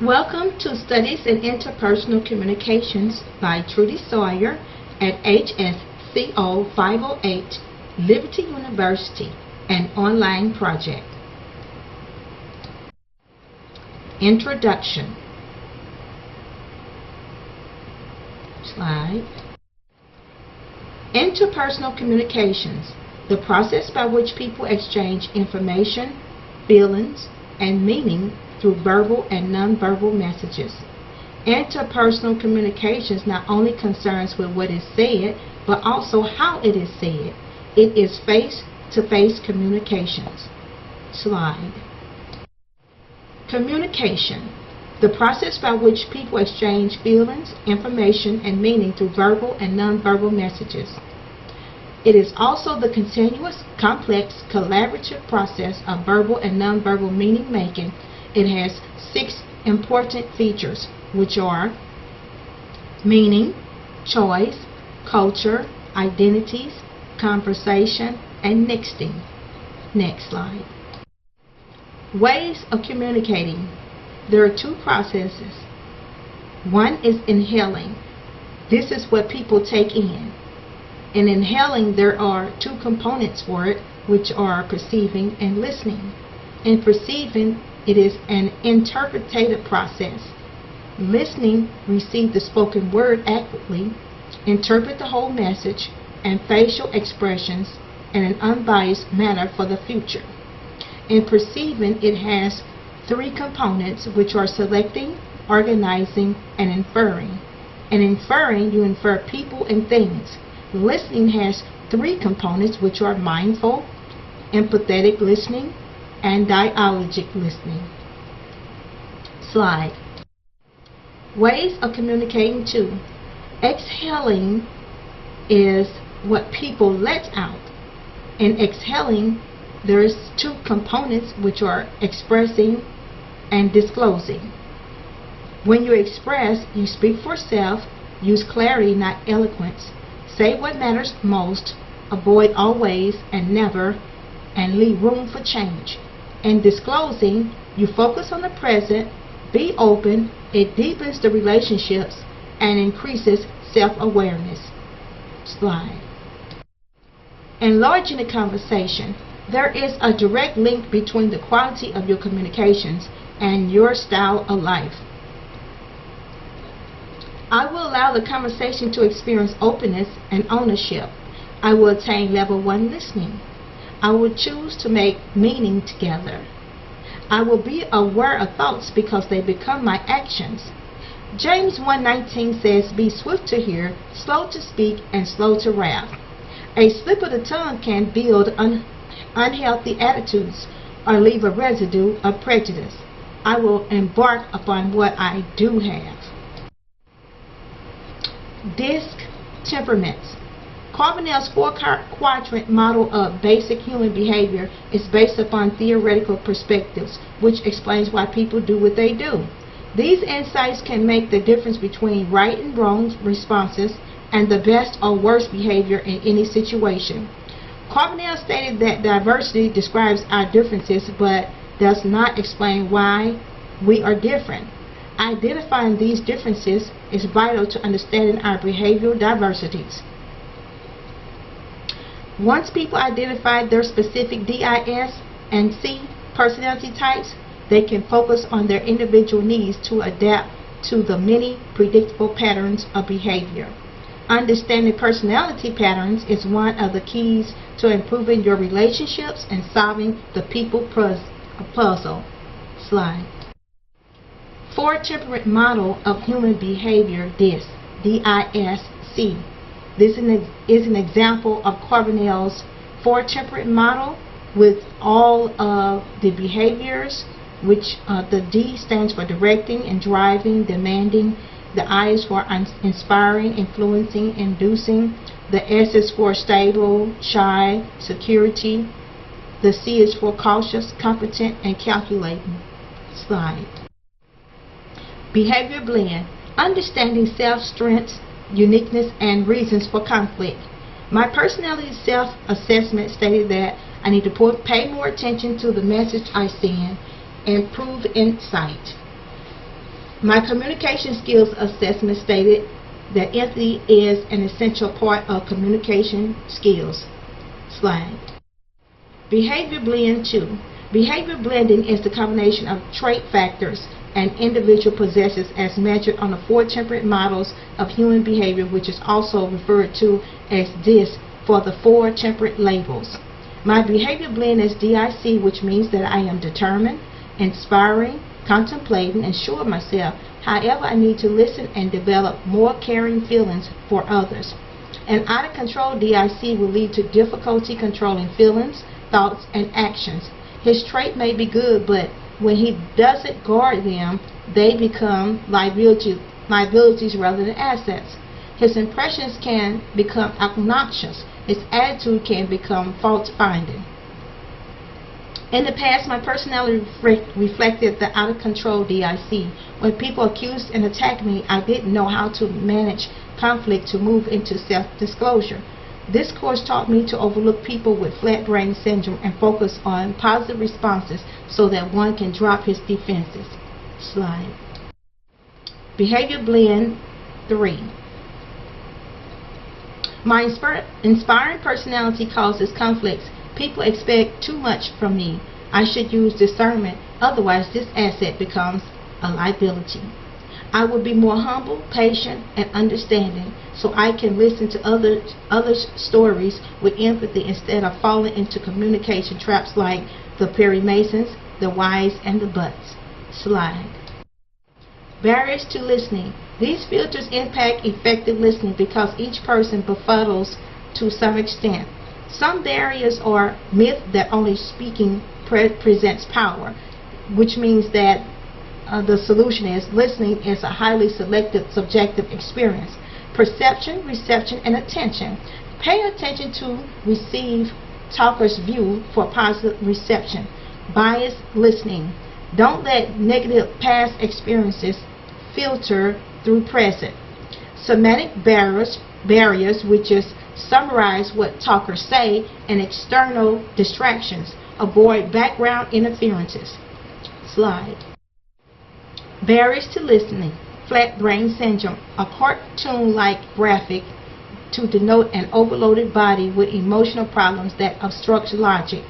Welcome to Studies in Interpersonal Communications by Trudy Sawyer at HSCO 508, Liberty University, an online project. Introduction. Slide. Interpersonal communications, the process by which people exchange information, feelings, and meaning through verbal and nonverbal messages. Interpersonal communications not only concerns with what is said, but also how it is said. It is face-to-face communications. Slide. Communication, the process by which people exchange feelings, information, and meaning through verbal and nonverbal messages. It is also the continuous, complex, collaborative process of verbal and nonverbal meaning making. It has 6 important features, which are meaning, choice, culture, identities, conversation, and nexting. Next slide. Ways of communicating. There are 2 processes. One is inhaling. This is what people take in. In inhaling, there are 2 components for it, which are perceiving and listening. In perceiving, it is an interpretative process. Listening, receive the spoken word accurately, interpret the whole message and facial expressions in an unbiased manner for the future. In perceiving, it has 3 components, which are selecting, organizing, and inferring. In inferring, you infer people and things. Listening has 3 components, which are mindful, empathetic listening, and dialogic listening. Slide. Ways of communicating too. Exhaling is what people let out. In exhaling, there's 2 components, which are expressing and disclosing. When you express, you speak for self, use clarity, not eloquence. Say what matters most, avoid always and never, and leave room for change. In disclosing, you focus on the present, be open, it deepens the relationships, and increases self-awareness. Slide. Enlarging the conversation. There is a direct link between the quality of your communications and your style of life. I will allow the conversation to experience openness and ownership. I will attain level 1 listening. I will choose to make meaning together. I will be aware of thoughts because they become my actions. James 1:19 says, "Be swift to hear, slow to speak, and slow to wrath." A slip of the tongue can build unhealthy attitudes or leave a residue of prejudice. I will embark upon what I do have. Disc temperaments. Carbonell's 4-quadrant model of basic human behavior is based upon theoretical perspectives, which explains why people do what they do. These insights can make the difference between right and wrong responses and the best or worst behavior in any situation. Carbonell stated that diversity describes our differences but does not explain why we are different. Identifying these differences is vital to understanding our behavioral diversities. Once people identify their specific DIS and C personality types, they can focus on their individual needs to adapt to the many predictable patterns of behavior. Understanding personality patterns is one of the keys to improving your relationships and solving the people puzzle. Slide. 4-temperament model of human behavior, DISC. D-I-S-C. This is an example of Carbonell's 4-temperament model with all of the behaviors, which the D stands for directing and driving, demanding. The I is for inspiring, influencing, inducing. The S is for stable, shy, security. The C is for cautious, competent, and calculating. Slide. Behavior blend. Understanding self-strengths, uniqueness, and reasons for conflict. My personality self-assessment stated that I need to pay more attention to the message I send, improve insight. My communication skills assessment stated that empathy is an essential part of communication skills. Slide. Behavior blend 2. Behavior blending is the combination of trait factors an individual possesses as measured on the 4 temperate models of human behavior, which is also referred to as DISC for the 4 temperate labels. My behavior blend is DIC, which means that I am determined, inspiring, contemplating, and sure of myself. However, I need to listen and develop more caring feelings for others. An out-of-control DIC will lead to difficulty controlling feelings, thoughts, and actions. His trait may be good, but when he doesn't guard them, they become liabilities rather than assets. His impressions can become obnoxious. His attitude can become fault-finding. In the past, my personality reflected the out-of-control DIC. When people accused and attacked me, I didn't know how to manage conflict to move into self-disclosure. This course taught me to overlook people with flat brain syndrome and focus on positive responses so that one can drop his defenses. Slide. Behavior blend 3. My inspiring personality causes conflicts. People expect too much from me. I should use discernment, otherwise this asset becomes a liability. I will be more humble, patient, and understanding so I can listen to others' stories with empathy instead of falling into communication traps like the Perry Masons, the whys, and the buts. Slide. Barriers to listening. These filters impact effective listening because each person befuddles to some extent. Some barriers are myth that only speaking presents power, which means that the solution is listening is a highly selective subjective experience. Perception, reception, and attention. Pay attention to receive talker's view for positive reception. Biased listening. Don't let negative past experiences filter through present. Semantic barriers, which is summarize what talkers say, and external distractions. Avoid background interferences. Slide. Barriers to listening. Flat brain syndrome, a cartoon-like graphic to denote an overloaded body with emotional problems that obstructs logic.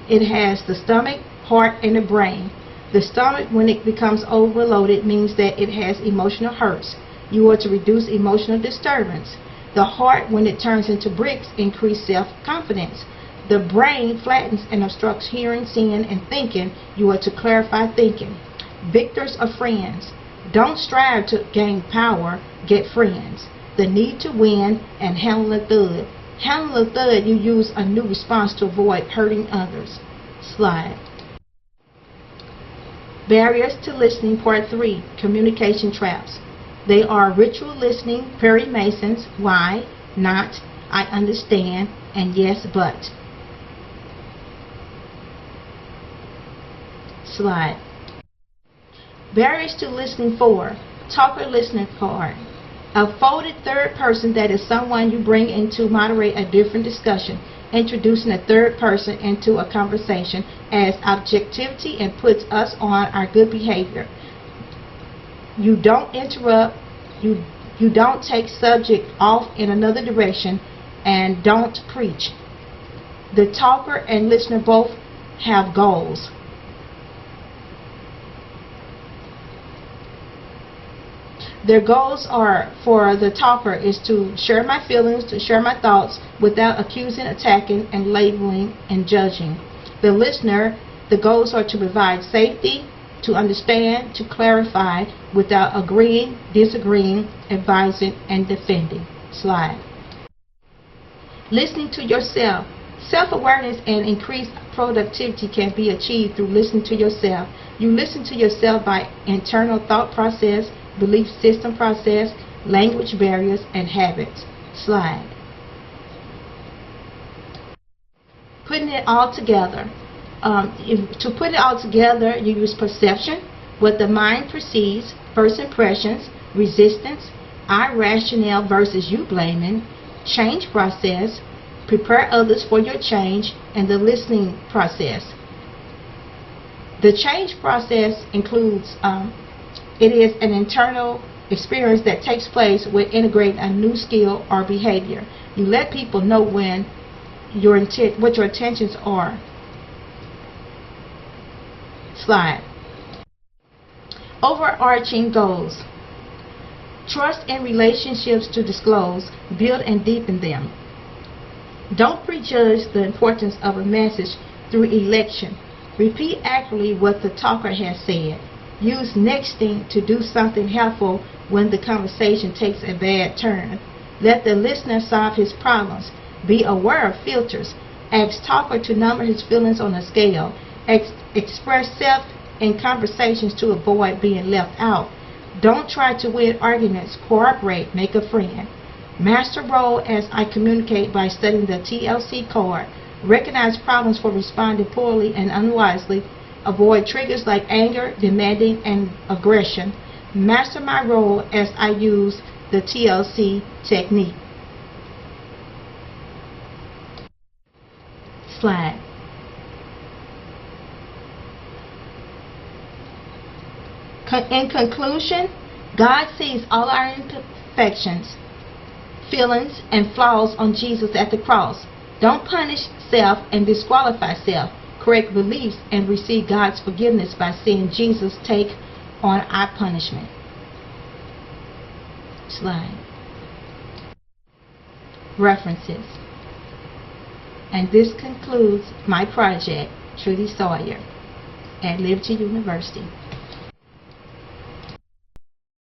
It has the stomach, heart, and the brain. The stomach, when it becomes overloaded, means that it has emotional hurts. You are to reduce emotional disturbance. The heart, when it turns into bricks, increase self-confidence. The brain flattens and obstructs hearing, seeing, and thinking. You are to clarify thinking. Victors are friends. Don't strive to gain power, get friends. The need to win and handle a thud. Handle a thud, you use a new response to avoid hurting others. Slide. Barriers to listening, part 3, communication traps. They are ritual listening, Perry Masons, why, not, I understand, and yes, but. Slide. Barriers to listening 4, talker listening card. A folded third person that is someone you bring in to moderate a different discussion, introducing a third person into a conversation adds objectivity and puts us on our good behavior. You don't interrupt, you don't take subject off in another direction, and don't preach. The talker and listener both have goals. Their goals are, for the talker, is to share my feelings, to share my thoughts without accusing, attacking, and labeling and judging. The listener, the goals are to provide safety, to understand, to clarify without agreeing, disagreeing, advising, and defending. Slide. Listening to yourself. Self-awareness and increased productivity can be achieved through listening to yourself. You listen to yourself by internal thought process, belief system process, language barriers, and habits. Slide. Putting it all together. To put it all together, you use perception, what the mind perceives, first impressions, resistance, I rationale versus you blaming, change process, prepare others for your change, and the listening process. The change process includes It is an internal experience that takes place when integrating a new skill or behavior. You let people know when what your intentions are. Slide. Overarching goals. Trust in relationships to disclose, build and deepen them. Don't prejudge the importance of a message through election. Repeat accurately what the talker has said. Use nexting to do something helpful when the conversation takes a bad turn. Let the listener solve his problems. Be aware of filters. Ask talker to number his feelings on a scale. Express self in conversations to avoid being left out. Don't try to win arguments. Cooperate. Make a friend. Master role as I communicate by studying the TLC card. Recognize problems for responding poorly and unwisely. Avoid triggers like anger, demanding, and aggression. Master my role as I use the TLC technique. Slide. In conclusion, God sees all our imperfections, feelings, and flaws on Jesus at the cross. Don't punish self and disqualify self. Correct beliefs and receive God's forgiveness by seeing Jesus take on our punishment. Slide. References. And this concludes my project, Trudy Sawyer, at Liberty University.